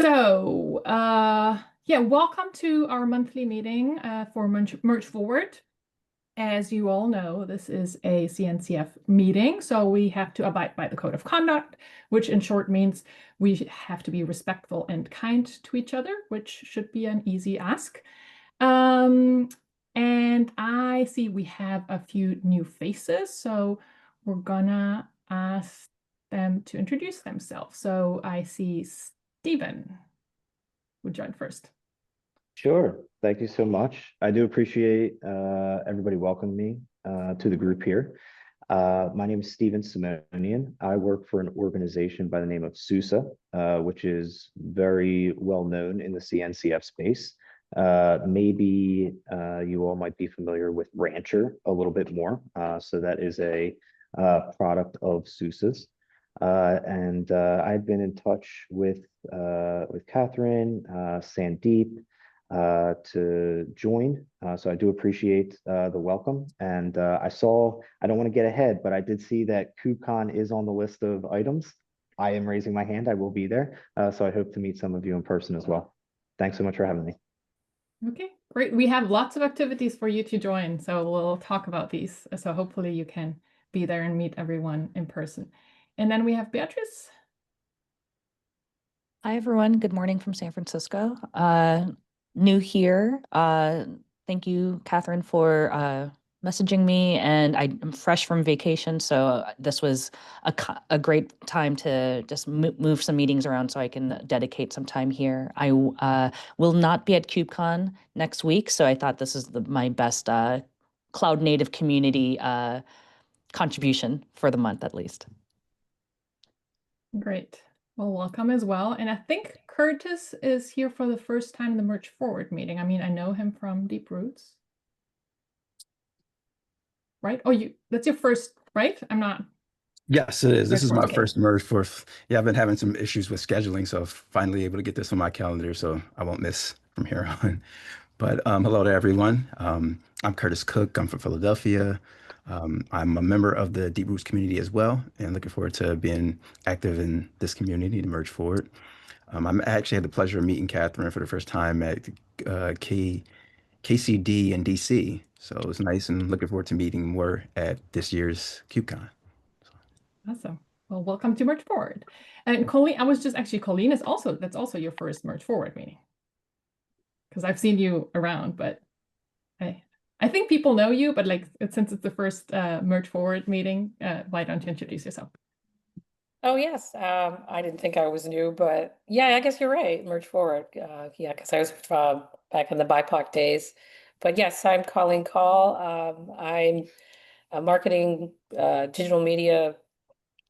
Yeah, welcome to our monthly meeting for Merge Forward. As you all know, this is a CNCF meeting, so we have to abide by the code of conduct, which in short means we have to be respectful and kind to each other, which should be an easy ask. And I see we have a few new faces, so we're gonna ask them to introduce themselves. So I see Stephen would join first. Sure. Thank you so much. I do appreciate everybody welcoming me to the group here. My name is Stephen Simonian. I work for an organization by the name of SUSE, which is very well known in the CNCF space. Maybe you all might be familiar with Rancher a little bit more. So that is a product of SUSE's. And I've been in touch with Catherine, Sandeep, to join. So I do appreciate the welcome. And I don't want to get ahead, but I did see that KubeCon is on the list of items. I am raising my hand. I will be there. So I hope to meet some of you in person as well. Thanks so much for having me. Okay, great. We have lots of activities for you to join, so we'll talk about these. So hopefully you can be there and meet everyone in person. And then we have Beatrice. Hi, everyone. Good morning from San Francisco. New here. Thank you, Catherine, for messaging me. And I'm fresh from vacation, so this was a great time to just move some meetings around so I can dedicate some time here. I will not be at KubeCon next week, so I thought this is my best cloud native community contribution for the month, at least. Great. Well, welcome as well. And I think Curtis is here for the first time in the Merge Forward meeting. I mean, I know him from Deep Roots. Right? Oh, that's your first, right? I'm not. Yes, it is. This is my Okay. first Merge Forward. Yeah, I've been having some issues with scheduling, so finally able to get this on my calendar, so I won't miss from here on. But hello to everyone. I'm Curtis Cook. I'm from Philadelphia. I'm a member of the Deep Roots community as well, and looking forward to being active in this community to Merge Forward. I actually had the pleasure of meeting Catherine for the first time at KCD in DC. So it was nice, and looking forward to meeting more at this year's KubeCon. Awesome. Well, welcome to Merge Forward. And Colleen, Colleen is that's also your first Merge Forward meeting. Because I've seen you around, but I think people know you, but since it's the first Merge Forward meeting, why don't you introduce yourself? Oh, yes. I didn't think I was new, but yeah, I guess you're right. Merge Forward. Yeah, because I was back in the BIPOC days. But yes, I'm Colleen Call. I'm a marketing, digital media,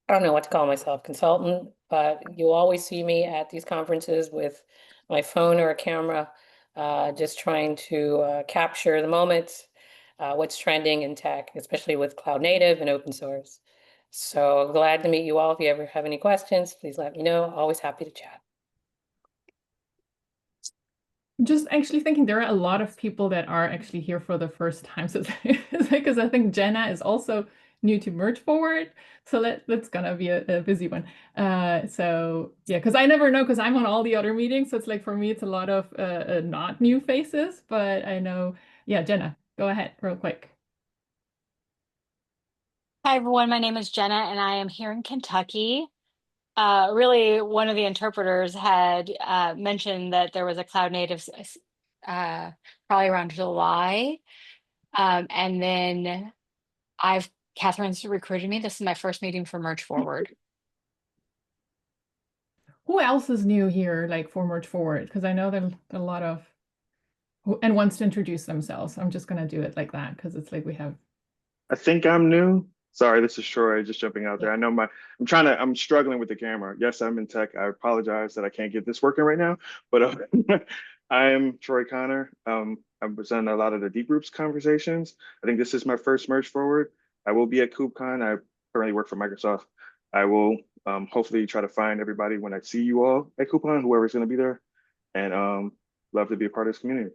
I don't know what to call myself, consultant, but you'll always see me at these conferences with my phone or a camera, just trying to capture the moment, what's trending in tech, especially with cloud native and open source. So glad to meet you all. If you ever have any questions, please let me know. Always happy to chat. Just actually thinking there are a lot of people that are actually here for the first time. So because I think Jenna is also new to Merge Forward. So that's gonna be a busy one. So yeah, because I never know because I'm on all the other meetings. So it's like for me, it's a lot of not new faces, but I know, yeah, Jenna, go ahead real quick. Hi, everyone. My name is Jenna, and I am here in Kentucky. Really, one of the interpreters had mentioned that there was a cloud native probably around July. And then Catherine's recruited me. This is my first meeting for Merge Forward. Who else is new here, for Merge Forward? Because I know there are a lot of and wants to introduce themselves. I'm just gonna do it like that because it's like we have. I think I'm new. Sorry, this is Troy, just jumping out there. I know I'm struggling with the camera. Yes, I'm in tech. I apologize that I can't get this working right now, but I am Troy Connor. I'm presenting a lot of the Deep Groups conversations. I think this is my first Merge Forward. I will be at KubeCon. I currently work for Microsoft. I will hopefully try to find everybody when I see you all at KubeCon, whoever's gonna be there, and love to be a part of this community.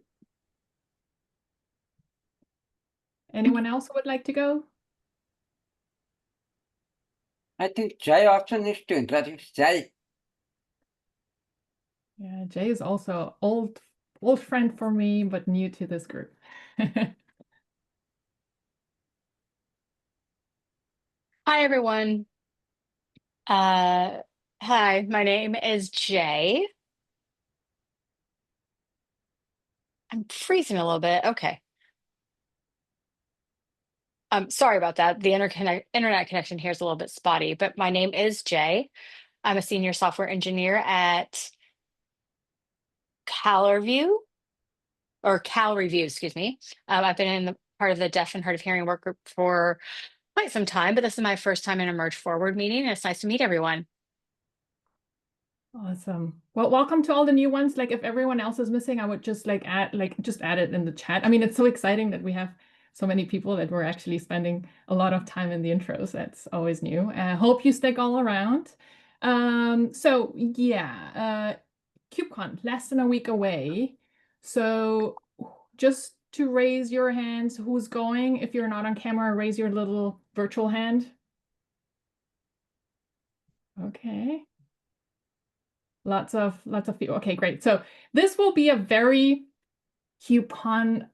Anyone else who would like to go? I think Jay also needs to introduce Jay. Yeah, Jay is also old friend for me, but new to this group. Hi, everyone. Hi, my name is Jay. I'm freezing a little bit. Okay. Sorry about that. The internet connection here is a little bit spotty, but my name is Jay. I'm a senior software engineer at CalReview or Cal Review, excuse me. I've been in the part of the deaf and hard of hearing work group for quite some time, but this is my first time in a Merge Forward meeting, and it's nice to meet everyone. Awesome. Well, welcome to all the new ones. Like if everyone else is missing, I would just add it in the chat. I mean, it's so exciting that we have so many people that we're actually spending a lot of time in the intros. That's always new. Hope you stick all around. So yeah, KubeCon, less than a week away. So just to raise your hands, who's going? If you're not on camera, raise your little virtual hand. Okay. Lots of people. Okay, great. So this will be a very KubeCon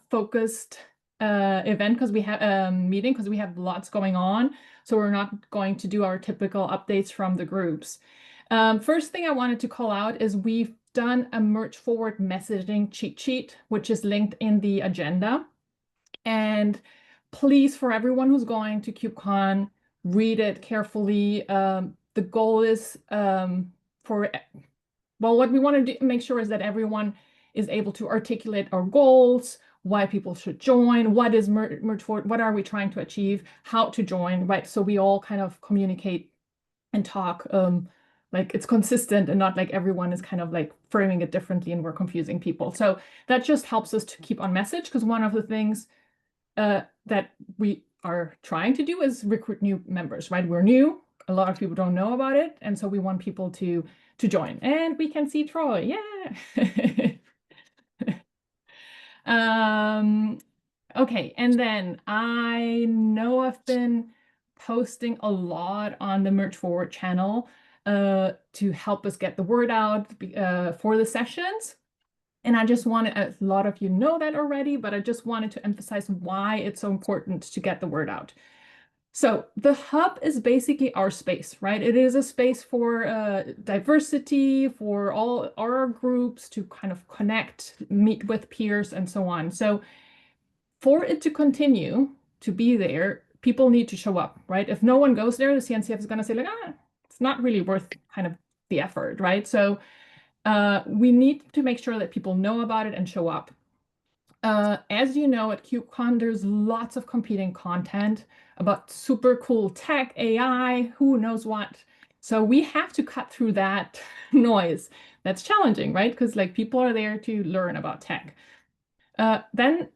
focused event because we have meeting because we have lots going on. So we're not going to do our typical updates from the groups. First thing I wanted to call out is we've done a Merge Forward messaging cheat sheet, which is linked in the agenda. And please, for everyone who's going to KubeCon, read it carefully. The goal is what we want to make sure is that everyone is able to articulate our goals, why people should join, what is Merge Forward, what are we trying to achieve, how to join, right? So we all kind of communicate and talk like it's consistent and not like everyone is kind of like framing it differently and we're confusing people. So that just helps us to keep on message because one of the things that we are trying to do is recruit new members, right? We're new. A lot of people don't know about it. And so we want people to join. And we can see Troy. Yeah. Okay. And then I know I've been posting a lot on the Merge Forward channel to help us get the word out for the sessions. And I just wanted, a lot of you know that already, but I just wanted to emphasize why it's so important to get the word out. So the hub is basically our space, right? It is a space for diversity, for all our groups to kind of connect, meet with peers and so on. So for it to continue to be there, people need to show up, right? If no one goes there, the CNCF is going to say like, it's not really worth kind of the effort, right? So we need to make sure that people know about it and show up. As you know, at KubeCon, there's lots of competing content about super cool tech, AI, who knows what. So we have to cut through that noise. That's challenging, right? Because like people are there to learn about tech. Then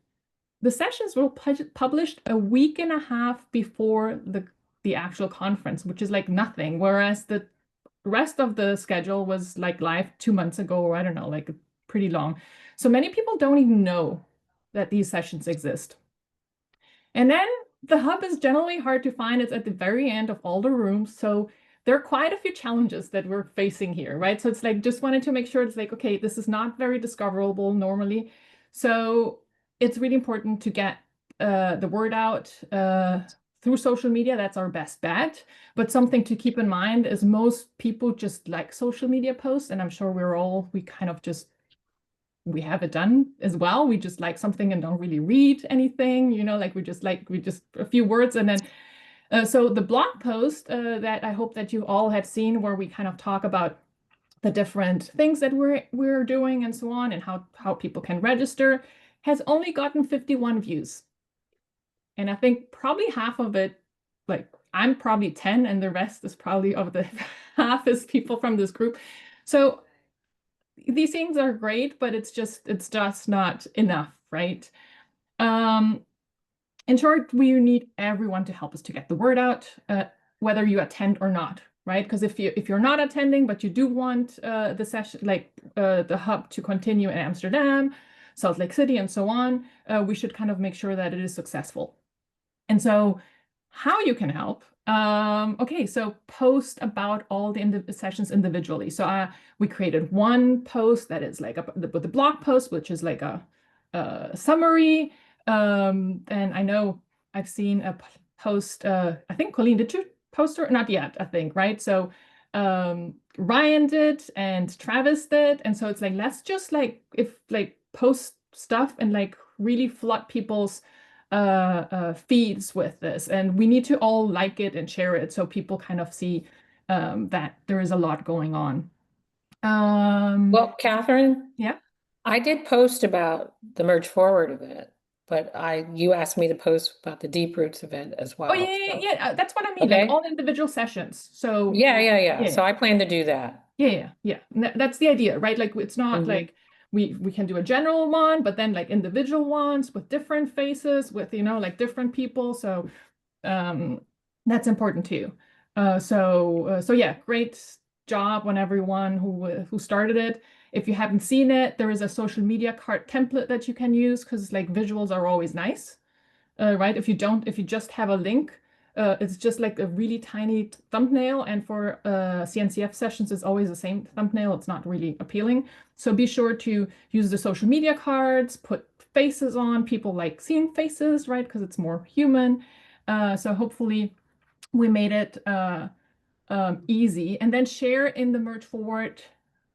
the sessions were published a week and a half before the actual conference, which is like nothing. Whereas the rest of the schedule was like live 2 months ago, or I don't know, like pretty long. So many people don't even know that these sessions exist. And then the hub is generally hard to find. It's at the very end of all the rooms. So there are quite a few challenges that we're facing here, right? So it's like, just wanted to make sure it's like, okay, this is not very discoverable normally. So it's really important to get the word out through social media. That's our best bet. But something to keep in mind is most people just like social media posts. And I'm sure we kind of just, we have it done as well. We just like something and don't really read anything, you know, like we just a few words. And then, so the blog post that I hope that you all have seen, where we kind of talk about the different things that we're doing and so on, and how people can register, has only gotten 51 views. And I think probably half of it, like I'm probably 10 and the rest is probably of the half is people from this group. So these things are great, but it's just not enough, right? In short, we need everyone to help us to get the word out, whether you attend or not, right? Because if you're not attending, but you do want the session, like the hub to continue in Amsterdam, Salt Lake City, and so on, we should kind of make sure that it is successful. And so how you can help Okay, so post about all the sessions individually. So we created one post that is like with the blog post, which is like a summary. And I know I've seen a post. I think Colleen, did you post her? Not yet, I think, right? So Ryan did and Travis did, and so it's like let's just post stuff and like really flood people's feeds with this, and we need to all like it and share it so people kind of see that there is a lot going on. Well, Catherine, Yeah. I did post about the Merge Forward event, but you asked me to post about the Deep Roots event as well. Oh yeah, so- yeah. That's what I mean. Okay. Like all individual sessions. So Yeah. So I plan to do that. yeah. That's the idea, right? Like it's not Mhm. like we can do a general one, but then like individual ones with different faces, with like different people. So that's important too. So yeah, great job on everyone who started it. If you haven't seen it, there is a social media card template that you can use because like visuals are always nice, right? If you just have a link, it's just like a really tiny thumbnail, and for CNCF sessions, it's always the same thumbnail. It's not really appealing. So be sure to use the social media cards, put faces on. People like seeing faces, right? Because it's more human. So hopefully we made it easy, and then share in the Merge Forward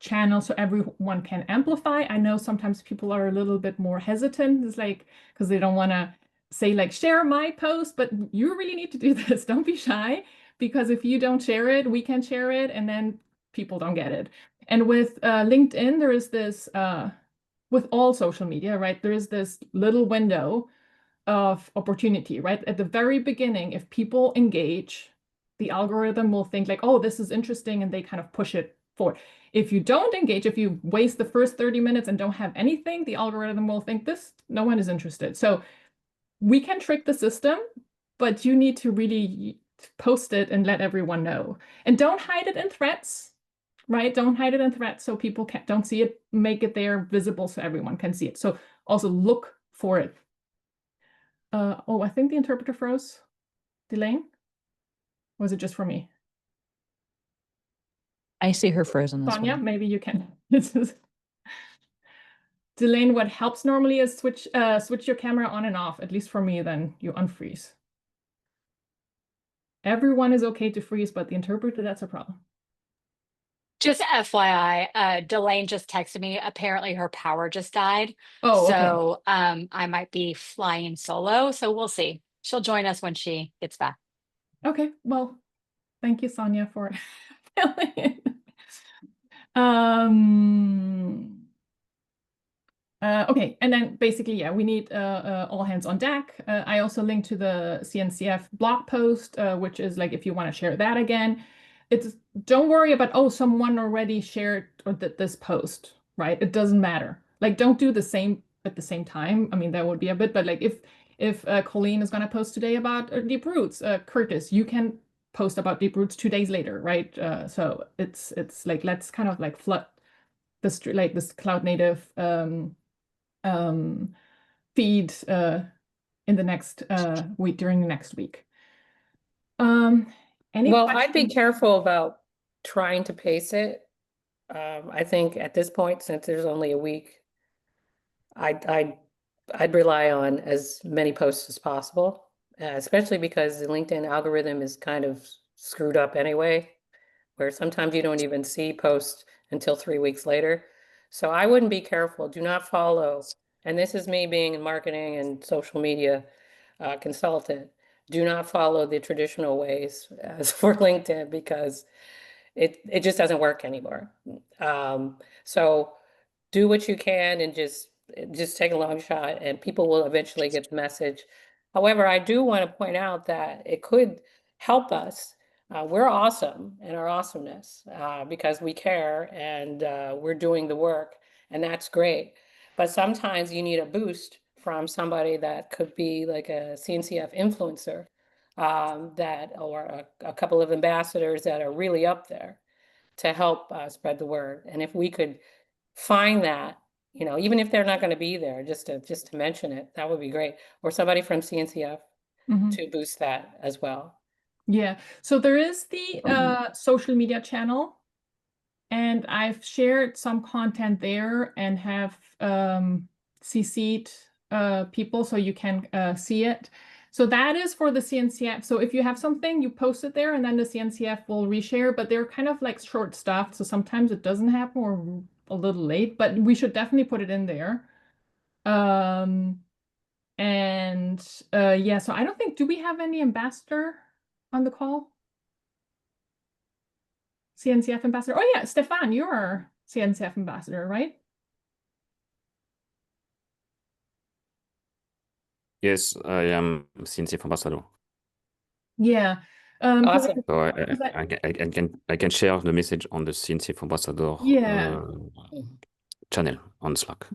channel so everyone can amplify. I know sometimes people are a little bit more hesitant. It's like because they don't want to say like share my post, but you really need to do this. Don't be shy, because if you don't share it, we can share it, and then people don't get it. And with LinkedIn, there is this with all social media, right? There is this little window of opportunity, right? At the very beginning, if people engage, the algorithm will think like, oh, this is interesting, and they kind of push it forward. If you don't engage, if you waste the first 30 minutes and don't have anything, the algorithm will think no one is interested. So we can trick the system, but you need to really post it and let everyone know. And don't hide it in threads, right? Don't hide it in threads so people don't see it. Make it there visible so everyone can see it. So also look for it. Oh, I think the interpreter froze. Delane? Or was it just for me? I see her frozen as Sonia, well. maybe you can. Delane, what helps normally is switch your camera on and off, at least for me, then you unfreeze. Everyone is okay to freeze, but the interpreter, that's a problem. Just FYI, Delane just texted me. Apparently her power just died. Oh, okay. So I might be flying solo. So we'll see. She'll join us when she gets back. Okay, well, thank you, Sonia, for filling in. Okay, and then basically, yeah, we need all hands on deck. I also linked to the CNCF blog post, which is like if you want to share that again. Don't worry about, oh, someone already shared this post, right? It doesn't matter. Like, don't do the same at the same time. I mean, that would be a bit, but like if Colleen is going to post today about Deep Roots, Curtis, you can post about Deep Roots 2 days later, right? So it's like let's kind of like flood this cloud native feed in the next week, during the next week. Any Well, I'd be questions? careful about trying to pace it. I think at this point, since there's only a week, I'd rely on as many posts as possible, especially because the LinkedIn algorithm is kind of screwed up anyway, where sometimes you don't even see posts until 3 weeks later. So I wouldn't be careful. Do not follow. And this is me being in marketing and social media consultant. Do not follow the traditional ways as for LinkedIn, because it just doesn't work anymore. So do what you can and just take a long shot, and people will eventually get the message. However, I do want to point out that it could help us. We're awesome in our awesomeness because we care, and we're doing the work, and that's great. But sometimes you need a boost from somebody that could be like a CNCF influencer, or a couple of ambassadors that are really up there to help spread the word. And if we could find that, even if they're not going to be there, just to mention it, that would be great. Or somebody from CNCF Mhm. to boost that as well. Yeah, so there is the social media channel, and I've shared some content there and have CC'd people so you can see it. So that is for the CNCF. So if you have something, you post it there and then the CNCF will reshare, but they're kind of like short stuff. So sometimes it doesn't happen or a little late, but we should definitely put it in there. And yeah, so I don't think, do we have any ambassador on the call? CNCF ambassador? Oh yeah, Stefan, you're CNCF ambassador, right? Yes, I am CNCF ambassador. Yeah. Awesome. So I- I can share the message on the CNCF ambassador Yeah. channel on Slack.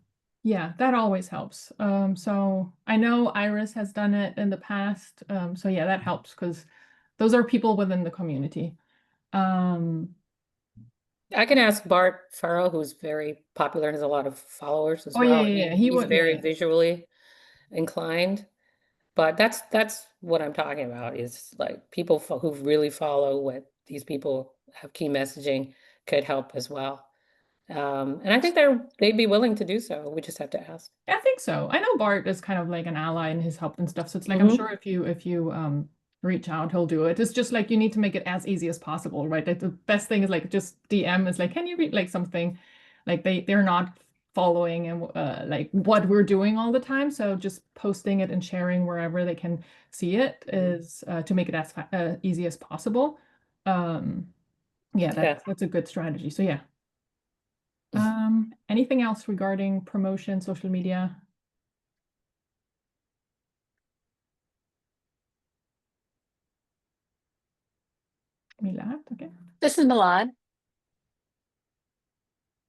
Yeah, that always helps. So I know Iris has done it in the past. So yeah, that helps because those are people within the community. I can ask Bart Farrell, who's very popular, has a lot of followers as Oh, yeah, well. yeah, yeah. He He's would, very yeah. visually inclined. But that's what I'm talking about is like people who really follow what these people have key messaging could help as well. And I think they'd be willing to do so. We just have to ask. I think so. I know Bart is kind of like an ally and his help and stuff. So it's like, I'm sure if you reach out, he'll do it. It's just like you need to make it as easy as possible, right? Like the best thing is like just DM is like, can you read like something like they're not following and like what we're doing all the time. So just posting it and sharing wherever they can see it is to make it as easy as possible. Yeah, that's a good strategy. So yeah. Anything else regarding promotion, social media? Milad, okay. This is Milad.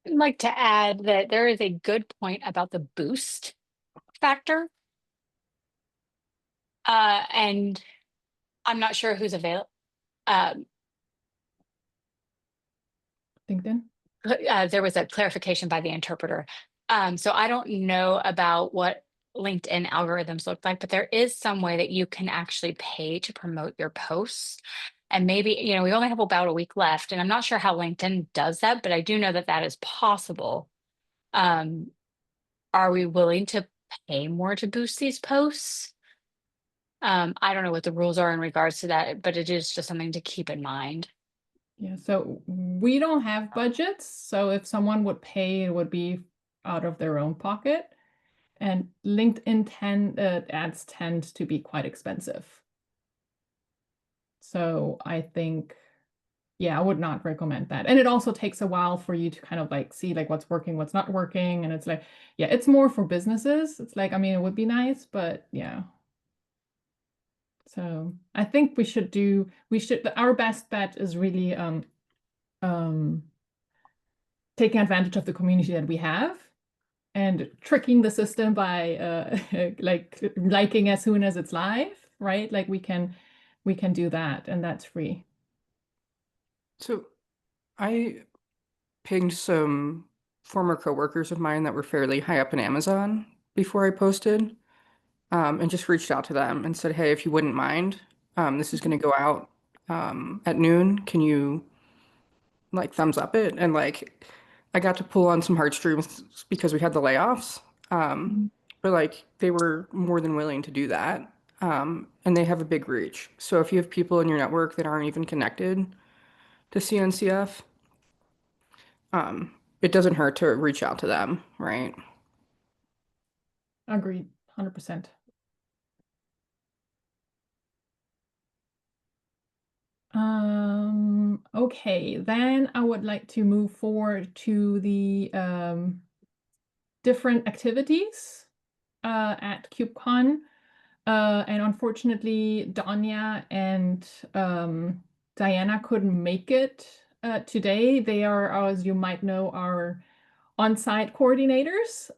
I'd like to add that there is a good point about the boost factor. And I'm not sure who's available. LinkedIn? There was a clarification by the interpreter. So I don't know about what LinkedIn algorithms look like, but there is some way that you can actually pay to promote your posts. And maybe, we only have about a week left, and I'm not sure how LinkedIn does that, but I do know that that is possible. Are we willing to pay more to boost these posts? I don't know what the rules are in regards to that, but it is just something to keep in mind. Yeah, so we don't have budgets. So if someone would pay, it would be out of their own pocket. And LinkedIn ads tend to be quite expensive. So I think, yeah, I would not recommend that. And it also takes a while for you to kind of like see like what's working, what's not working. And it's like, yeah, it's more for businesses. It's like, I mean, it would be nice, but yeah. So I think our best bet is really taking advantage of the community that we have and tricking the system by like liking as soon as it's live, right? Like we can do that, and that's free. So I pinged some former coworkers of mine that were fairly high up in Amazon before I posted, and just reached out to them and said, hey, if you wouldn't mind, this is going to go out at noon. Can you like thumbs up it? And like I got to pull on some heartstrings because we had the layoffs. But like they were more than willing to do that. And they have a big reach. So if you have people in your network that aren't even connected to CNCF, it doesn't hurt to reach out to them, right? Agreed, 100%. Okay, then I would like to move forward to the different activities at KubeCon. And unfortunately, Danya and Diana couldn't make it today. They are, as you might know, our on-site coordinators.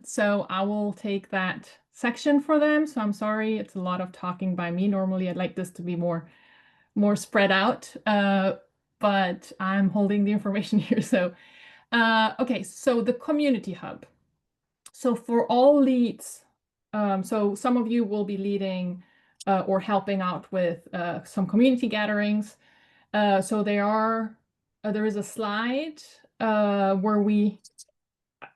So I will take that section for them. So I'm sorry, it's a lot of talking by me. Normally, I'd like this to be more spread out, but I'm holding the information here. So, okay, so the community hub. So for all leads, so some of you will be leading or helping out with some community gatherings. So there is a slide where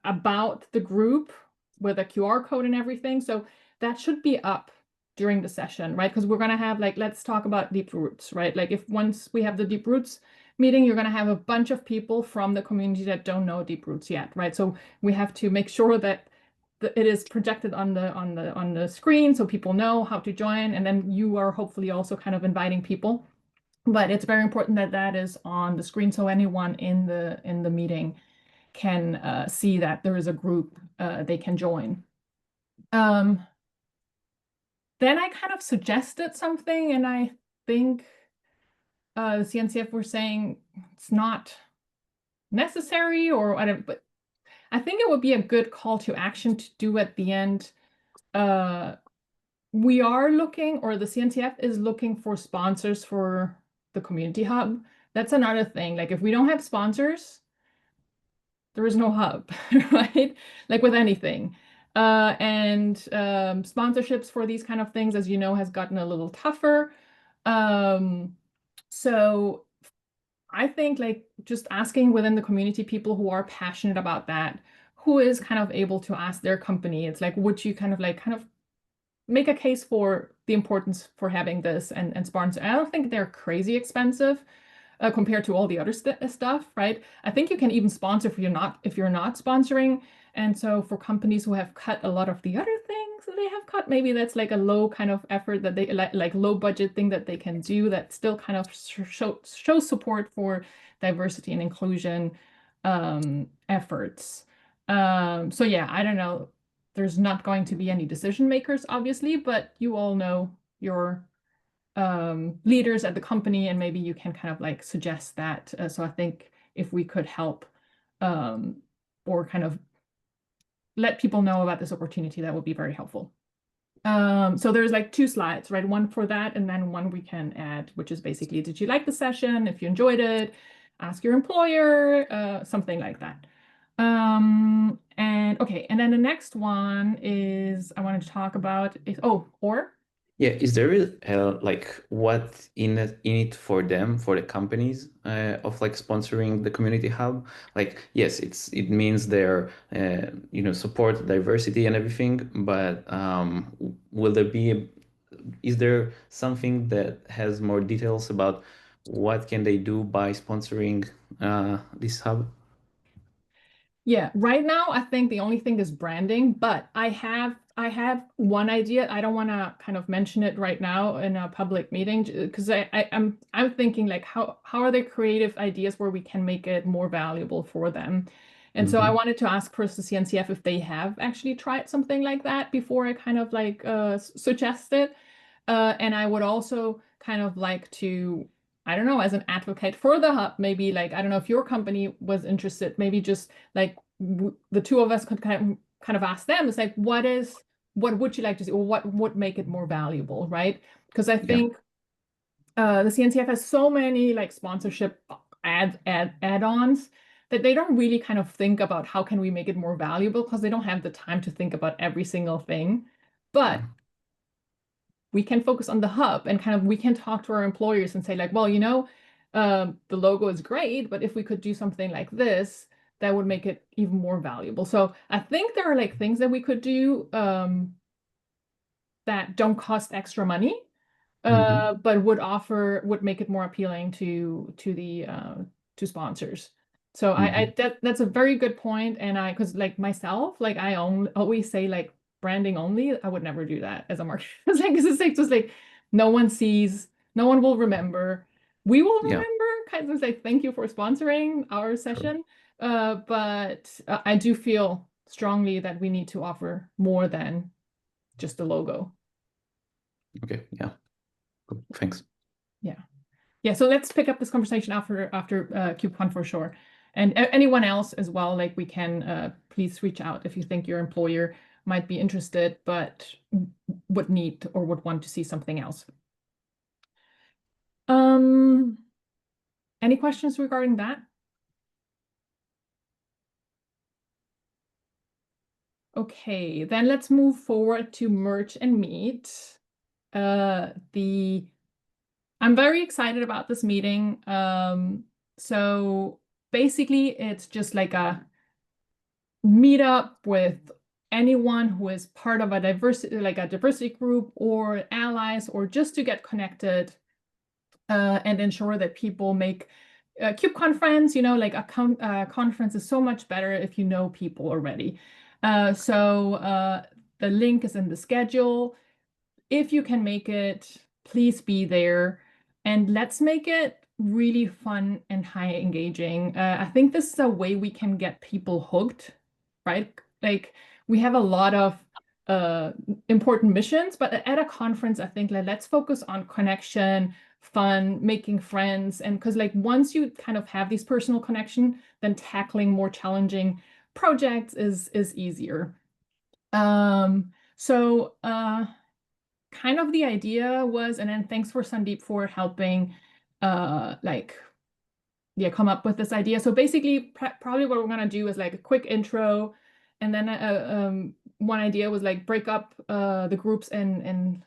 about the group with a QR code and everything. So that should be up during the session, right? Because we're going to have like, let's talk about deep roots, right? Like if once we have the deep roots meeting, you're going to have a bunch of people from the community that don't know deep roots yet, right? So we have to make sure that it is projected on the screen so people know how to join, and then you are hopefully also kind of inviting people. But it's very important that that is on the screen so anyone in the meeting can see that there is a group they can join. Then I kind of suggested something, and I think the CNCF were saying it's not necessary or whatever, but I think it would be a good call to action to do at the end. We are looking, or the CNCF is looking for sponsors for the community hub. That's another thing. Like if we don't have sponsors, there is no hub, right? Like with anything. And sponsorships for these kind of things, as you know, has gotten a little tougher. So I think like just asking within the community people who are passionate about that, who is kind of able to ask their company, it's like, would you kind of make a case for the importance for having this and sponsor? I don't think they're crazy expensive compared to all the other stuff, right? I think you can even sponsor if you're not sponsoring. And so for companies who have cut a lot of the other things that they have cut, maybe that's like a low kind of effort that they like low budget thing that they can do that still kind of shows support for diversity and inclusion efforts. So yeah, I don't know. There's not going to be any decision makers, obviously, but you all know your leaders at the company, and maybe you can kind of like suggest that. So I think if we could help or kind of let people know about this opportunity, that would be very helpful. So there's like 2 slides, right? One for that, and then one we can add, which is basically, did you like the session? If you enjoyed it, ask your employer, something like that. And okay, and then the next one is I wanted to talk about or Yeah, is there like what in it for them, for the companies of like sponsoring the community hub? Like, yes, it means they're support diversity and everything, but will there be is there something that has more details about what can they do by sponsoring this hub? Yeah, right now I think the only thing is branding, but I have one idea. I don't want to kind of mention it right now in a public meeting because I'm thinking like how are there creative ideas where we can make it more valuable for them? And so I wanted to ask first the CNCF if they have actually tried something like that before I kind of like suggest it. And I would also kind of like to, I don't know, as an advocate for the hub, maybe like, I don't know if your company was interested, maybe just like the 2 of us could kind of ask them, it's like, what would you like to see, or what would make it more valuable, right? Because I think the CNCF has so many like sponsorship add-ons that they don't really kind of think about how can we make it more valuable, because they don't have the time to think about every single thing. But we can focus on the hub and kind of we can talk to our employers and say like, well, the logo is great, but if we could do something like this, that would make it even more valuable. So I think there are like things that we could do that don't cost extra money, but would make it more appealing to sponsors. So that's a very good point. And because like myself, like I always say like branding only, I would never do that as a marketer. It's just like no one sees, no one will remember. We will remember, kind of like thank you for sponsoring our session. But I do feel strongly that we need to offer more than just the logo. Okay, yeah. Cool. Thanks. Yeah, so let's pick up this conversation after KubeCon for sure. And anyone else as well, like we can please reach out if you think your employer might be interested, but would need or would want to see something else. Any questions regarding that? Okay, then let's move forward to Merge and Meet. I'm very excited about this meeting. So basically it's just like a meetup with anyone who is part of a diversity group or allies, or just to get connected and ensure that people make KubeCon, like a conference is so much better if you know people already. So the link is in the schedule. If you can make it, please be there, and let's make it really fun and high engaging. I think this is a way we can get people hooked, right? Like we have a lot of important missions, but at a conference, I think let's focus on connection, fun, making friends, and because like once you kind of have these personal connection, then tackling more challenging projects is easier. So kind of the idea was, and then thanks for Sandeep for helping come up with this idea. So basically probably what we're gonna do is like a quick intro, and then one idea was like break up the groups in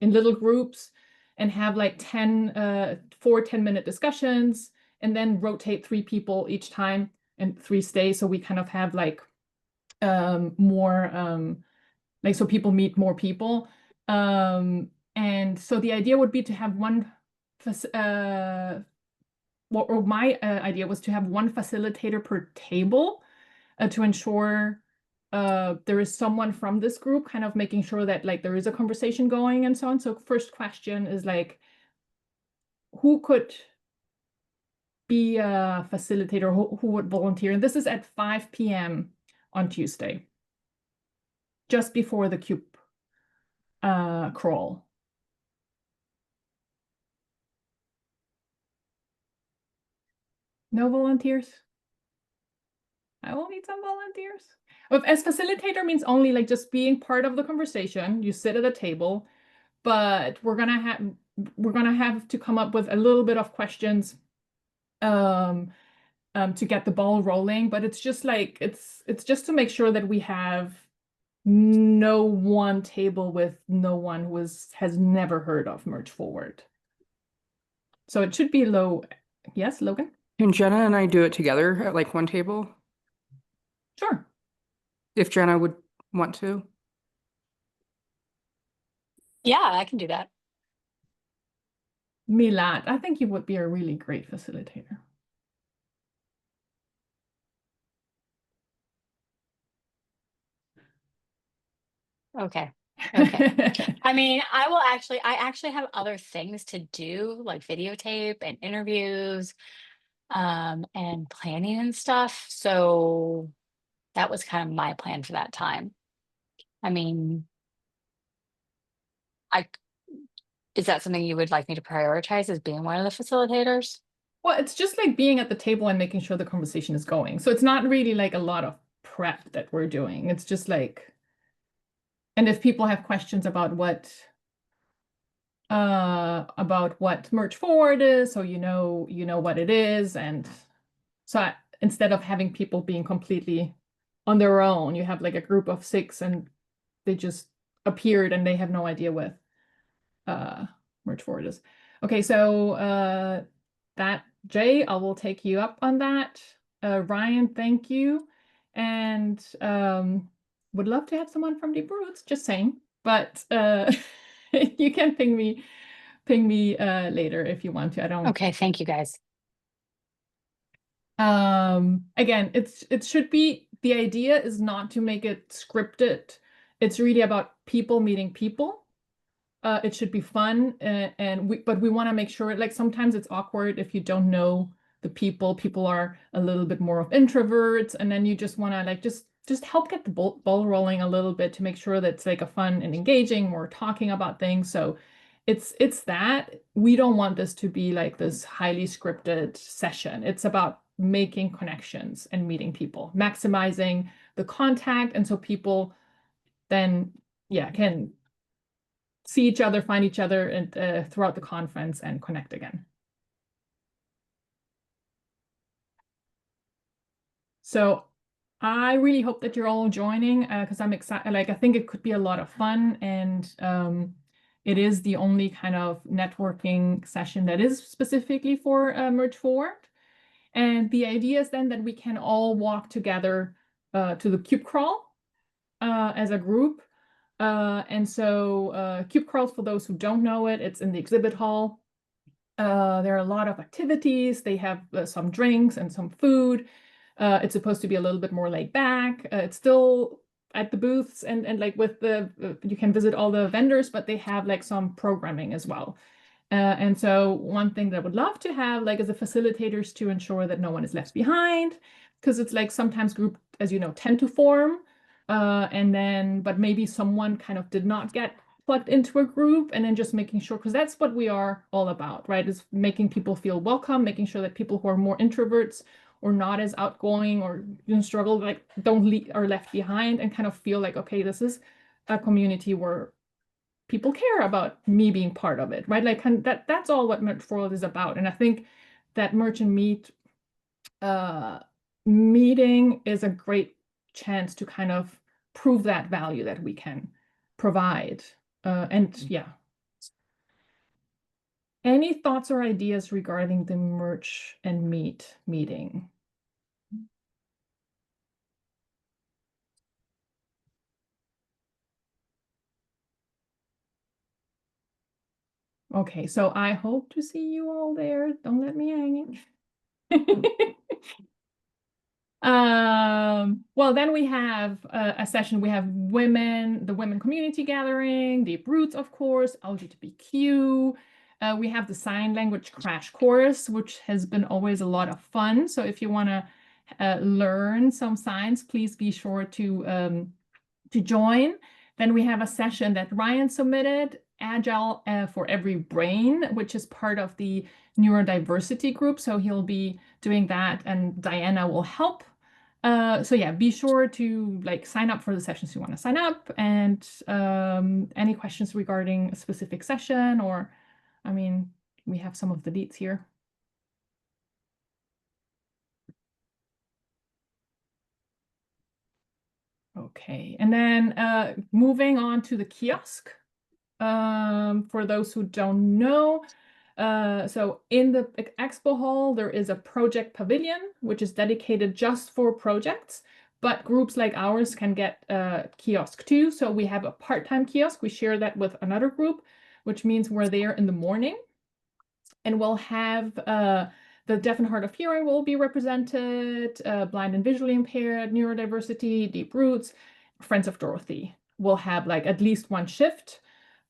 little groups and have like 4 10-minute discussions, and then rotate 3 people each time and 3 stay, so we kind of have like more so people meet more people. And so the idea would be to have my idea was to have 1 facilitator per table to ensure there is someone from this group kind of making sure that like there is a conversation going and so on. So first question is like, who could be a facilitator, who would volunteer? And this is at 5 p.m. on Tuesday, just before the CUBE crawl. No volunteers? I will need some volunteers. As facilitator means only like just being part of the conversation. You sit at a table, but we're gonna have to come up with a little bit of questions to get the ball rolling. But it's just like it's just to make sure that we have no one table with no one who has never heard of Merge Forward. So it should be low. Yes, Logan? Can Jenna and I do it together at like one table? Sure. If Jenna would want to. Yeah, I can do that. Milad, I think you would be a really great facilitator. Okay. Okay. I mean, I actually have other things to do, like videotape and interviews, and planning and stuff. So that was kind of my plan for that time. I mean, is that something you would like me to prioritize as being one of the facilitators? Well, it's just like being at the table and making sure the conversation is going. So it's not really like a lot of prep that we're doing. It's just like, and if people have questions about what Merge Forward is, so you know what it is. And so instead of having people being completely on their own, you have like a group of 6 and they just appeared and they have no idea what Merge Forward is. Okay, so Jay, I will take you up on that. Ryan, thank you. And would love to have someone from Deep Roots, just saying. But you can ping me later if you want to. I don't. Okay, thank you guys. Again, it should be, the idea is not to make it scripted. It's really about people meeting people. It should be fun, but we want to make sure, like sometimes it's awkward if you don't know the people. People are a little bit more of introverts, and then you just want to like just help get the ball rolling a little bit to make sure that it's like a fun and engaging. We're talking about things, so it's that we don't want this to be like this highly scripted session. It's about making connections and meeting people, maximizing the contact, and so people then can see each other, find each other, and throughout the conference and connect again. So I really hope that you're all joining because I'm excited. Like I think it could be a lot of fun, and it is the only kind of networking session that is specifically for Merge Forward. And the idea is then that we can all walk together to the Cube Crawl as a group. And so Cube Crawls, for those who don't know it, it's in the exhibit hall. There are a lot of activities. They have some drinks and some food. It's supposed to be a little bit more laid back. It's still at the booths and like with the, you can visit all the vendors, but they have like some programming as well. And so one thing that I would love to have like as a facilitators to ensure that no one is left behind, because it's like sometimes groups, as you know, tend to form and then, but maybe someone kind of did not get plugged into a group, and then just making sure, because that's what we are all about, right? Is making people feel welcome, making sure that people who are more introverts or not as outgoing or struggle, like are left behind, and kind of feel like, okay, this is a community where people care about me being part of it, right? Like that's all what Merge Forward is about. And I think that Merge and Meet meeting is a great chance to kind of prove that value that we can provide. And yeah. Any thoughts or ideas regarding the Merge and Meet meeting? Okay, so I hope to see you all there. Don't let me hanging. Well, then we have a session. We have the women community gathering, Deep Roots, of course, LGBTQ. We have the sign language crash course, which has been always a lot of fun. So if you want to learn some signs, please be sure to join. Then we have a session that Ryan submitted, Agile for Every Brain, which is part of the neurodiversity group. So he'll be doing that, and Diana will help. So yeah, be sure to like sign up for the sessions you want to sign up, and any questions regarding a specific session, or I mean, we have some of the deets here. Okay, and then moving on to the kiosk. For those who don't know, so in the expo hall, there is a project pavilion, which is dedicated just for projects, but groups like ours can get a kiosk too. So we have a part-time kiosk. We share that with another group, which means we're there in the morning, and we'll have the deaf and hard of hearing will be represented, blind and visually impaired, neurodiversity, Deep Roots, Friends of Dorothy. We'll have like at least one shift.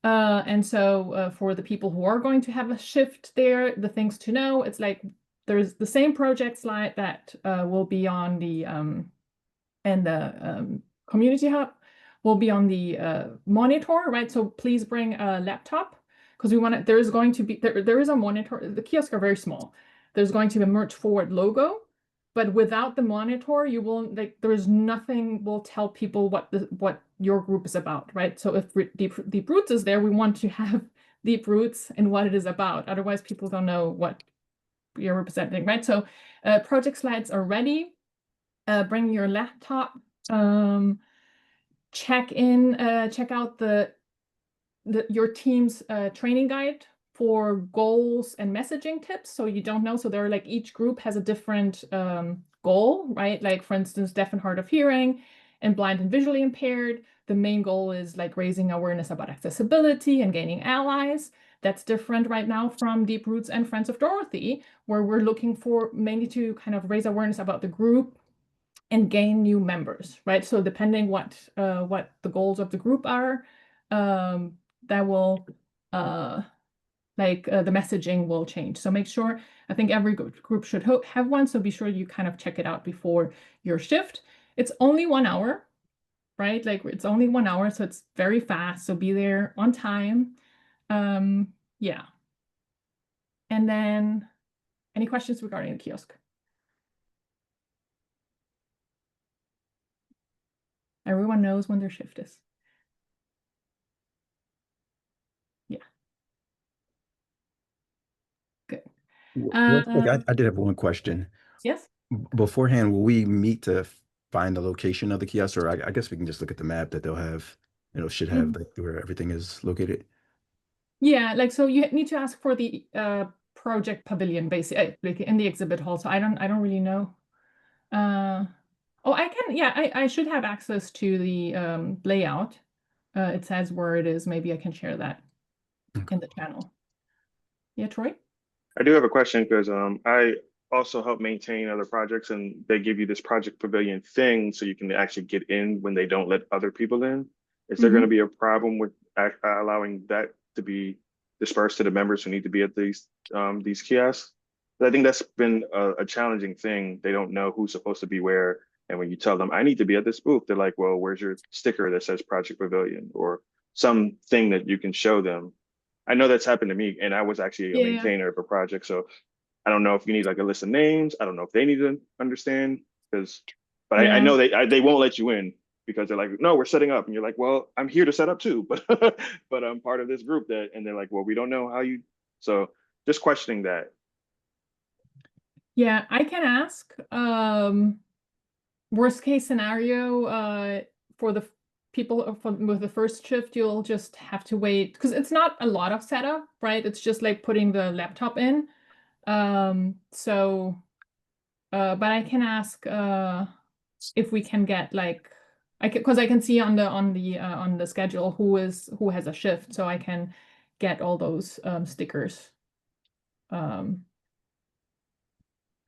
And so for the people who are going to have a shift there, the things to know, it's like there's the same project slide that will be on the community hub will be on the monitor, right? So please bring a laptop, because we want to, there is going to be, there is a monitor. The kiosks are very small. There's going to be a Merge Forward logo, but without the monitor, you will like, there's nothing will tell people what your group is about, right? So if Deep Roots is there, we want to have Deep Roots and what it is about. Otherwise, people don't know what you're representing, right? So project slides are ready. Bring your laptop. Check out your team's training guide for goals and messaging tips. So you don't know. So they're like each group has a different goal, right? Like for instance, deaf and hard of hearing and blind and visually impaired. The main goal is like raising awareness about accessibility and gaining allies. That's different right now from Deep Roots and Friends of Dorothy, where we're looking for mainly to kind of raise awareness about the group and gain new members, right? So depending what the goals of the group are, that will the messaging will change. So make sure, I think every group should have one. So be sure you kind of check it out before your shift. It's only 1 hour, right? Like it's only 1 hour, so it's very fast. So be there on time. Yeah. And then any questions regarding the kiosk? Everyone knows when their shift is. Yeah. Good. Real quick, I did have one question. Yes. Beforehand, will we meet to find the location of the kiosk, or I guess we can just look at the map that they'll have, should have like where everything is located? Yeah, like so you need to ask for the project pavilion basically like in the exhibit hall. So I don't really know. Oh, I can, yeah, I should have access to the layout. It says where it is. Maybe I can share that in the channel. Yeah, Troy? I do have a question because I also help maintain other projects and they give you this project pavilion thing so you can actually get in when they don't let other people in. Is there going to be a problem with allowing that to be dispersed to the members who need to be at these kiosks? I think that's been a challenging thing. They don't know who's supposed to be where. And when you tell them, I need to be at this booth, they're like, well, where's your sticker that says Project Pavilion or something that you can show them? I know that's happened to me, and I was actually a Yeah. maintainer of a project. So I don't know if you need like a list of names. I don't know if they need to understand because, but I Yeah. know they won't let you in because they're like, no, we're setting up, and you're like, well, I'm here to set up too, but I'm part of this group that, and they're like, well, we don't know how you. So just questioning that. Yeah, I can ask. Worst case scenario, for the people with the first shift, you'll just have to wait because it's not a lot of setup, right? It's just like putting the laptop in. So, but I can ask if we can get like because I can see on the schedule who has a shift, so I can get all those stickers.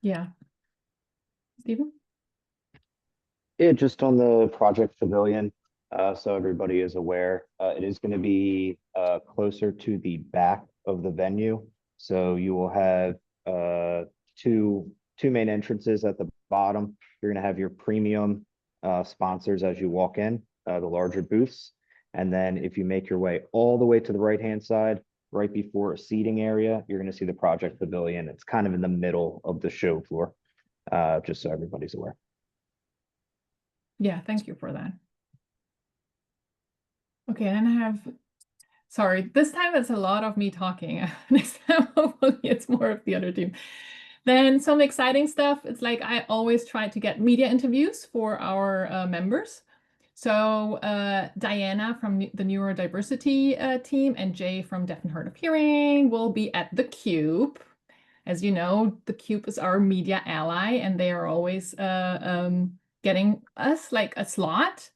Yeah, Stephen? Yeah, just on the Project Pavilion, so everybody is aware, it is going to be closer to the back of the venue. So you will have two main entrances at the bottom. You're going to have your premium sponsors as you walk in, the larger booths. And then if you make your way all the way to the right-hand side, right before a seating area, you're going to see the Project Pavilion. It's kind of in the middle of the show floor, just so everybody's aware. Yeah, thank you for that. Okay, and I have, sorry, this time it's a lot of me talking. Next time, hopefully it's more of the other team. Then some exciting stuff. It's like I always try to get media interviews for our members. So Diana from the neurodiversity team and Jay from Deaf and Hard of Hearing will be at the Cube. As you know, the Cube is our media ally, and they are always getting us like a slot.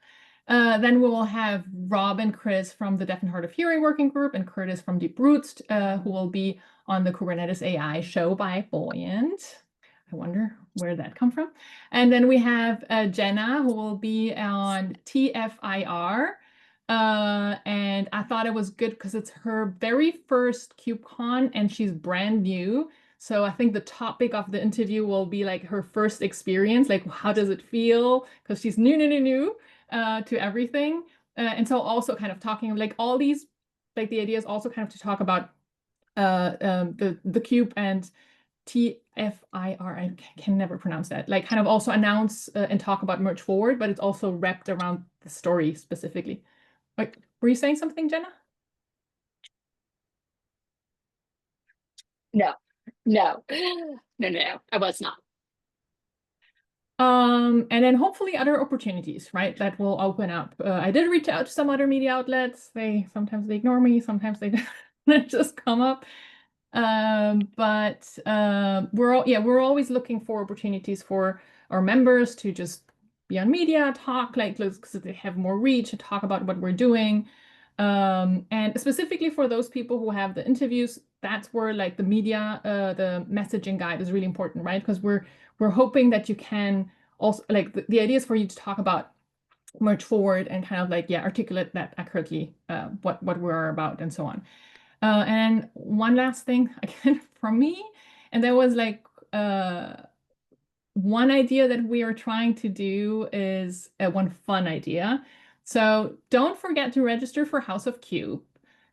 Then we will have Rob and Chris from the Deaf and Hard of Hearing Working Group and Curtis from Deep Roots, who will be on the Kubernetes AI show by Buoyant. I wonder where that come from. And then we have Jenna, who will be on TFIR. And I thought it was good because it's her very first KubeCon and she's brand new. So I think the topic of the interview will be like her first experience, like how does it feel? Because she's new to everything. And so also kind of talking like all these, like the idea is also kind of to talk about the Cube and TFIR, I can never pronounce that, like kind of also announce and talk about Merge Forward, but it's also wrapped around the story specifically. Like, were you saying something, Jenna? No, I was not. And then hopefully other opportunities, right? That will open up. I did reach out to some other media outlets. Sometimes they ignore me, sometimes they just come up. But we're always looking for opportunities for our members to just be on media, talk like because they have more reach to talk about what we're doing. And specifically for those people who have the interviews, that's where like the media, the messaging guide is really important, right? Because we're hoping that you can also like the idea is for you to talk about Merge Forward and kind of like articulate that accurately, what we're about and so on. And one last thing again from me, and there was like one idea that we are trying to do is one fun idea. So don't forget to register for House of Cube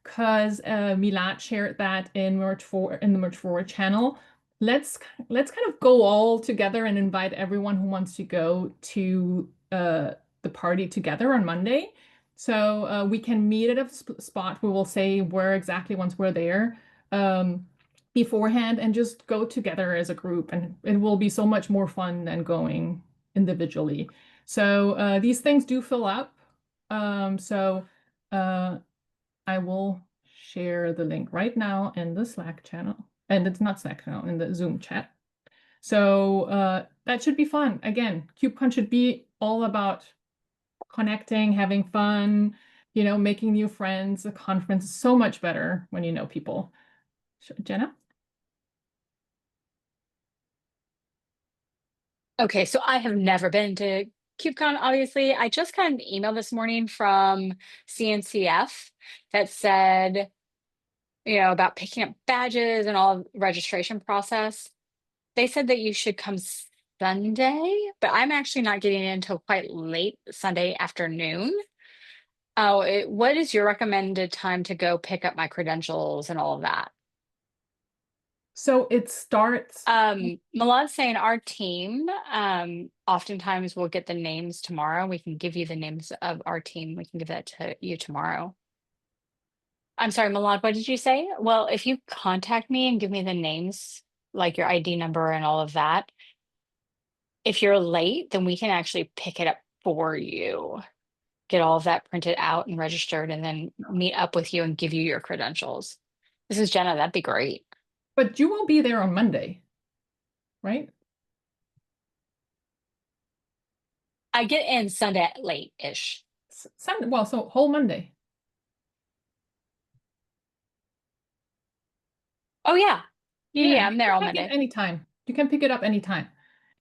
because Milad shared that in the Merge Forward channel. Let's kind of go all together and invite everyone who wants to go to the party together on Monday. So we can meet at a spot. We will say where exactly once we're there beforehand and just go together as a group. And it will be so much more fun than going individually. So these things do fill up. So I will share the link right now in the Slack channel. And it's not Slack channel, in the Zoom chat. So that should be fun. Again, KubeCon should be all about connecting, having fun, you know, making new friends. A conference is so much better when you know people. Jenna? Okay, so I have never been to KubeCon, obviously. I just got an email this morning from CNCF that said, you know, about picking up badges and all registration process. They said that you should come Sunday, but I'm actually not getting in until quite late Sunday afternoon. Oh, what is your recommended time to go pick up my credentials and all of that? So it starts. Milad's saying our team oftentimes will get the names tomorrow. We can give you the names of our team. We can give that to you tomorrow. I'm sorry, Milad, what did you say? Well, if you contact me and give me the names, like your ID number and all of that, if you're late, then we can actually pick it up for you. Get all of that printed out and registered, and then meet up with you and give you your credentials. This is Jenna. That'd be great. But you won't be there on Monday, right? I get in Sunday late-ish. Sunday, well, so whole Monday. Oh yeah. Yeah, I'm there all Pick it Monday. anytime. You can pick it up anytime.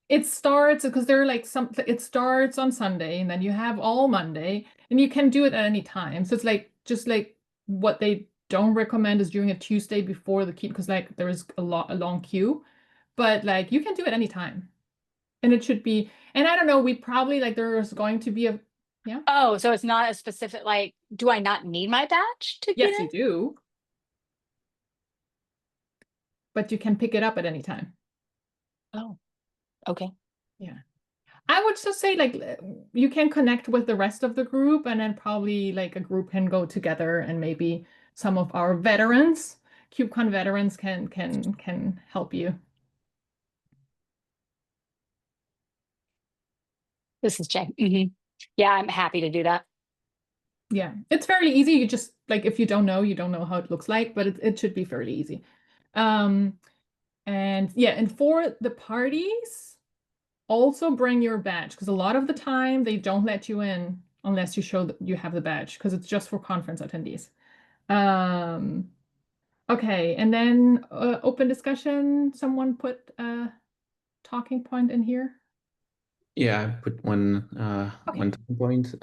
It starts because they're like it starts on Sunday and then you have all Monday and you can do it at any time. So it's like just like what they don't recommend is doing a Tuesday before the queue because like there is a long queue, but like you can do it anytime. And it should be, and I don't know, we probably like there's going to be a Oh, so it's not a specific, like, do I not need my badge to get yes, in? you do. But you can pick it up at any time. Oh, okay. Yeah. I would just say like you can connect with the rest of the group and then probably like a group can go together and maybe some of our veterans, KubeCon veterans can help you. This is Jay. Yeah, I'm happy to do that. Yeah, it's fairly easy. You just like if you don't know how it looks like, but it should be fairly easy. And yeah, and for the parties, also bring your badge because a lot of the time they don't let you in unless you show that you have the badge because it's just for conference attendees. Okay, and then open discussion. Someone put a talking point in here. Yeah, I put one one talking point,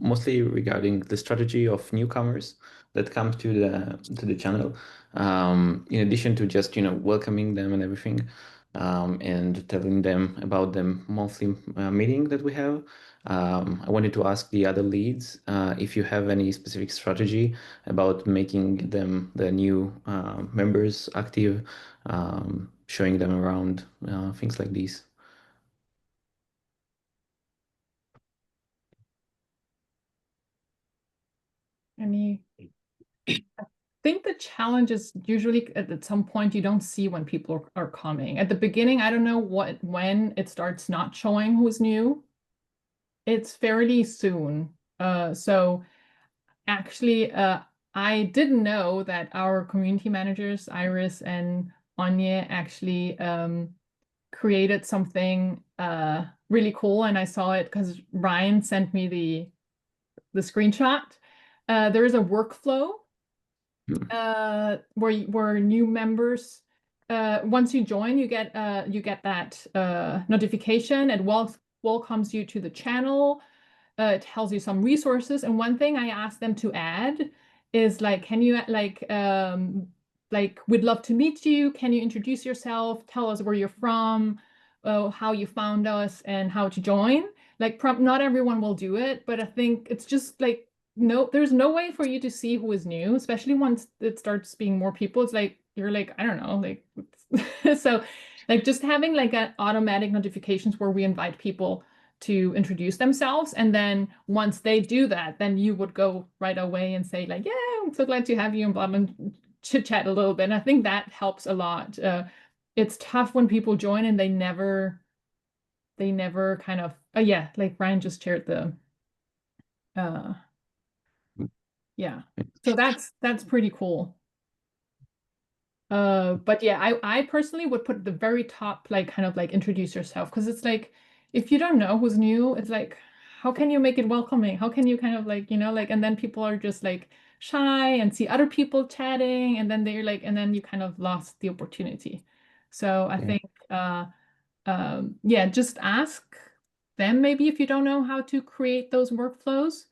mostly regarding the strategy of newcomers that come to the channel. In addition to just welcoming them and everything, and telling them about the monthly meeting that we have. I wanted to ask the other leads if you have any specific strategy about making them the new members active, showing them around, things like these. I think the challenge is usually at some point you don't see when people are coming. At the beginning, I don't know when it starts not showing who's new. It's fairly soon. So actually, I didn't know that our community managers, Iris and Anya, actually created something really cool. And I saw it because Ryan sent me the screenshot. There is a workflow where new members, once you join, you get that notification. It welcomes you to the channel. It tells you some resources. And one thing I asked them to add is like, can you like we'd love to meet you. Can you introduce yourself? Tell us where you're from, how you found us, and how to join. Like, not everyone will do it, but I think it's just like there's no way for you to see who is new, especially once it starts being more people. It's like you're like, I don't know, like so like just having like an automatic notifications where we invite people to introduce themselves, and then once they do that, then you would go right away and say like, yeah, I'm so glad to have you, and blah, blah, chit chat a little bit. And I think that helps a lot. It's tough when people join and they never kind of yeah, like Ryan just shared the Yeah. So that's pretty cool. But yeah, I personally would put at the very top, like kind of like introduce yourself, because it's like if you don't know who's new, it's like how can you make it welcoming? How can you kind of like, like, and then people are just like shy and see other people chatting, and then they're like, and then you kind of lost the opportunity. So I Yeah. think yeah, just ask them maybe if you don't know how to create those workflows.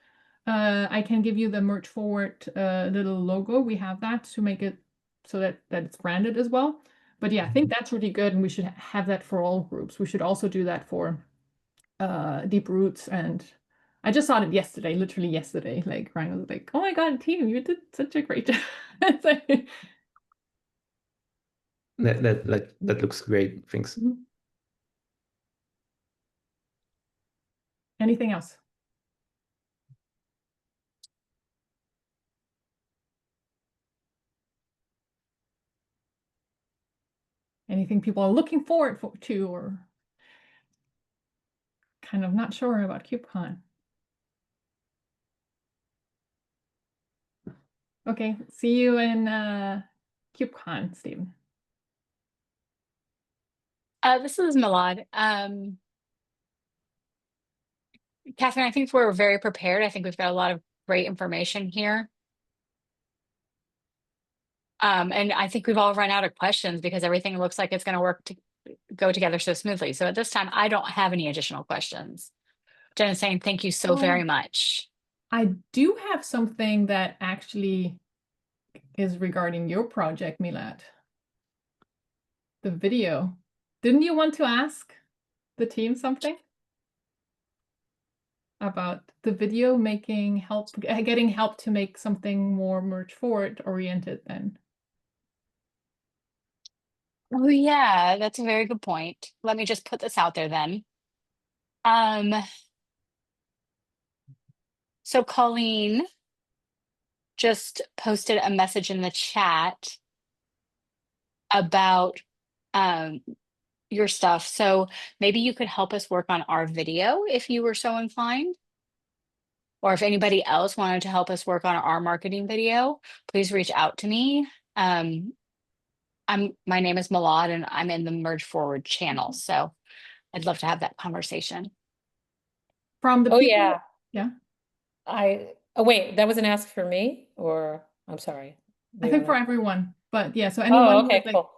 I can give you the Merge Forward little logo. We have that to make it so that it's branded as well. But yeah, I think that's really good, and we should have that for all groups. We should also do that for Deep Roots, and I just saw it yesterday, literally yesterday. Like Ryan was like, "Oh my God, team, you did such a great job." It's like- That looks great. Thanks. Mhm. Anything else? Anything people are looking forward to, or kind of not sure about KubeCon? Okay, see you in KubeCon, Stephen. This is Milad. Catherine, I think we're very prepared. I think we've got a lot of great information here. And I think we've all run out of questions because everything looks like it's going to work to go together so smoothly. So at this time, I don't have any additional questions. Jen is saying thank you so very much. I do have something that actually is regarding your project, Milad. The video. Didn't you want to ask the team something about the video making help, getting help to make something more Merge Forward oriented then? Oh yeah, that's a very good point. Let me just put this out there then. So Colleen just posted a message in the chat about your stuff. So maybe you could help us work on our video if you were so inclined. Or if anybody else wanted to help us work on our marketing video, please reach out to me. My name is Milad and I'm in the Merge Forward channel. So I'd love to have that conversation. From the Oh people. yeah. Yeah. Oh wait, that was an ask for me, or I'm sorry. I think for everyone, but yeah, so Oh, anyone who okay, would like, cool.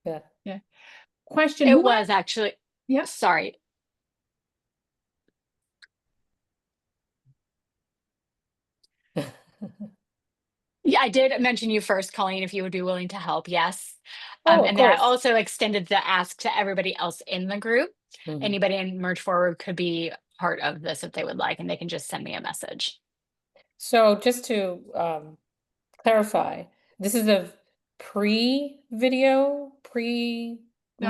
Yeah. yeah. Question. It who was actually, Yeah. sorry. Yeah, I did mention you first, Colleen, if you would be willing to help. Yes. Oh, of And then I course. also extended the ask to everybody else in the group. Mhm. Anybody in Merge Forward could be part of this if they would like, and they can just send me a message. So just to clarify, this is a pre-video, No,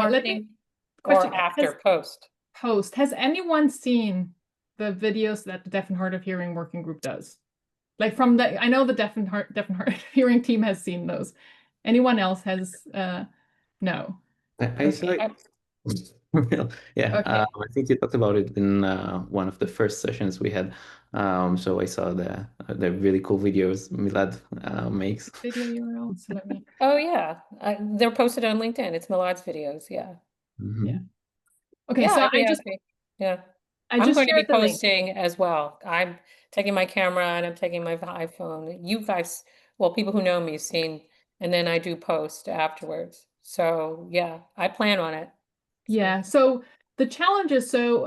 let me- pre-marketing, or question, after has- post? Post. Has anyone seen the videos that the Deaf and Hard of Hearing working group does? Like from the, I know the Deaf and Hard of Hearing team has seen those. Anyone else has? No. I saw it. Yeah, Okay. I think you talked about it in one of the first sessions we had. So I saw the really cool videos Milad makes. Video URL. So let me. Oh yeah, they're posted on LinkedIn. It's Milad's videos. Yeah. Mhm. Yeah. Okay, Yeah, so I'd be I just happy. Yeah. I I'm just going to be shared the link. posting as well. I'm taking my camera and I'm taking my iPhone. You guys, well, people who know me have seen, and then I do post afterwards. So yeah, I plan on it. Yeah, so the challenge is, so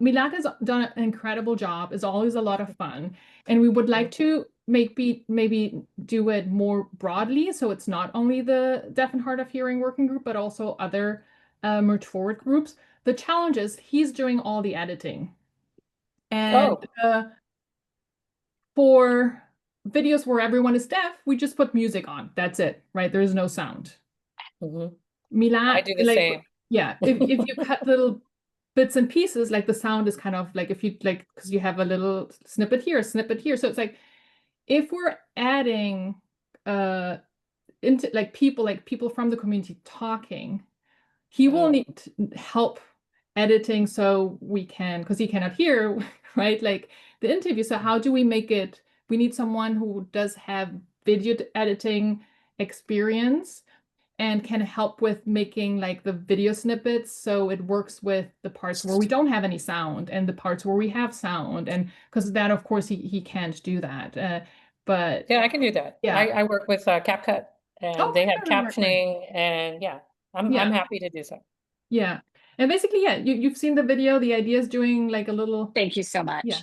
Milad has done an incredible job. It's always a lot of fun. And we would like to maybe do it more broadly. So it's not only the Deaf and Hard of Hearing working group, but also other Merge Forward groups. The challenge is he's doing all the editing. And for videos where everyone is deaf, we just put music on. That's it, right? There's no sound. Mhm. Milad, I do the like, same. yeah, if you cut little bits and pieces, like the sound is kind of like, if you like, because you have a little snippet here, snippet here. So it's like, if we're adding into like people from the community talking, he will need help editing so we can, because he cannot hear, right? Like the interview. So how do we make it we need someone who does have video editing experience and can help with making like the video snippets so it works with the parts where we don't have any sound and the parts where we have sound. And because that, of course, he can't do that. But Yeah, I can do that. Yeah. I work with CapCut and Oh, they have right. captioning and yeah, I'm Yeah. happy to do so. Yeah. And basically, yeah, you've seen the video. The idea is doing like a little, Thank you so much. yeah,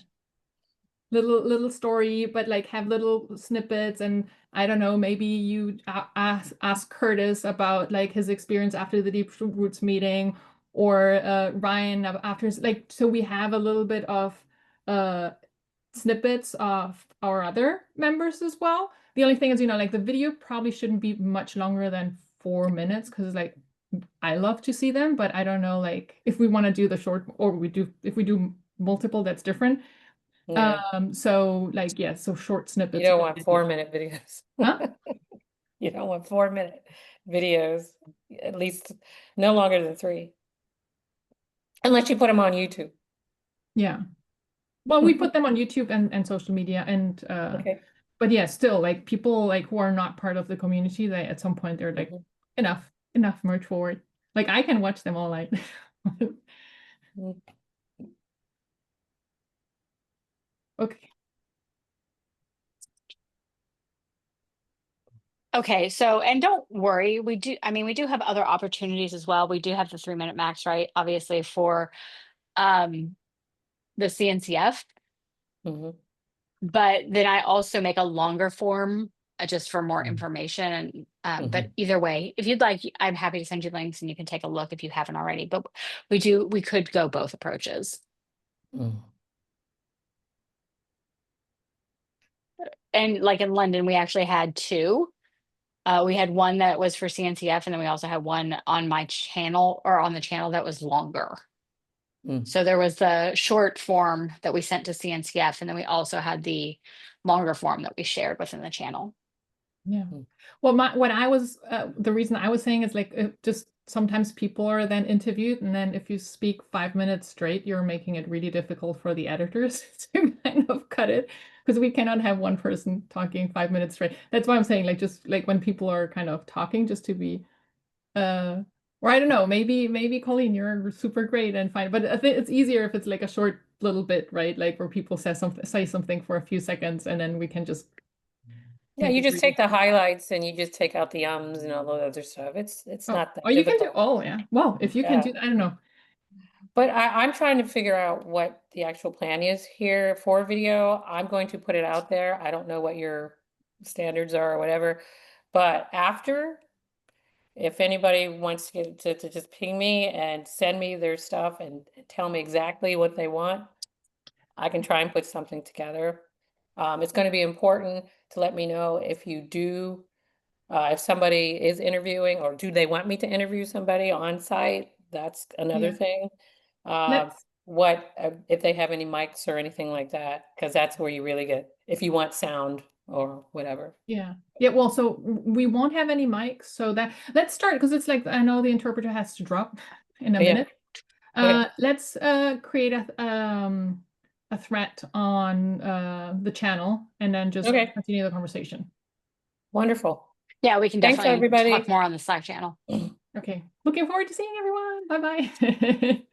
little story, but like have little snippets. And I don't know, maybe you ask Curtis about like his experience after the Deep Roots meeting, or Ryan after, like, so we have a little bit of snippets of our other members as well. The only thing is, you know, like the video probably shouldn't be much longer than 4 minutes, because like I love to see them, but I don't know, like if we want to do the short, or if we do multiple, that's different. Yeah. So like, yeah, so short snippets. You don't want 4-minute videos. Huh? You don't want 4-minute videos, at least no longer than 3. Unless you put them on YouTube. Yeah. Well, we put them on YouTube and social media, and Okay. but yeah, still like people like who are not part of the community, they at some point they're like, enough, merge forward. Like I can watch them all night. Okay. Okay, so, and don't worry, we do have other opportunities as well. We do have the 3-minute max, right? Obviously for the CNCF, Mhm. but then I also make a longer form just for more information. And but either way, if you'd like, I'm happy to send you links and you can take a look if you haven't already. But we could go both approaches. And like in London, we actually had 2. We had one that was for CNCF, and then we also had one on my channel, or on the channel, that was longer. So there was the short form that we sent to CNCF, and then we also had the longer form that we shared within the channel. Yeah. Well, the reason I was saying is like, just sometimes people are then interviewed, and then if you speak 5 minutes straight, you're making it really difficult for the editors to kind of cut it, because we cannot have one person talking 5 minutes straight. That's why I'm saying, like, just like when people are kind of talking, just to be, or I don't know, maybe Colleen, you're super great and fine, but I think it's easier if it's like a short little bit, right? Like where people say something for a few seconds, and then we can just. Yeah, make you it just really take the highlights and you just take out the ums and all the other stuff. It's not that Oh, you can do, difficult. oh, yeah. Well, if you can do, I don't know. But I'm trying to figure out what the actual plan is here for video. I'm going to put it out there. I don't know what your standards are or whatever. But after, if anybody wants to just ping me and send me their stuff and tell me exactly what they want, I can try and put something together. It's going to be important to let me know if you do, if somebody is interviewing, or do they want me to interview somebody on site? That's another Yeah. thing. Let's- What if they have any mics or anything like that? Because that's where you really get, if you want sound or whatever. Yeah. Yeah. Well, so we won't have any mics. So let's start, because it's like, I know the interpreter has to drop in a Yeah. minute. Okay. Let's create a thread on the channel, and then just Okay. continue the conversation. Wonderful. Yeah, we can Thanks, definitely everybody. talk more on the Slack channel. Okay. Looking forward to seeing everyone. Bye-bye.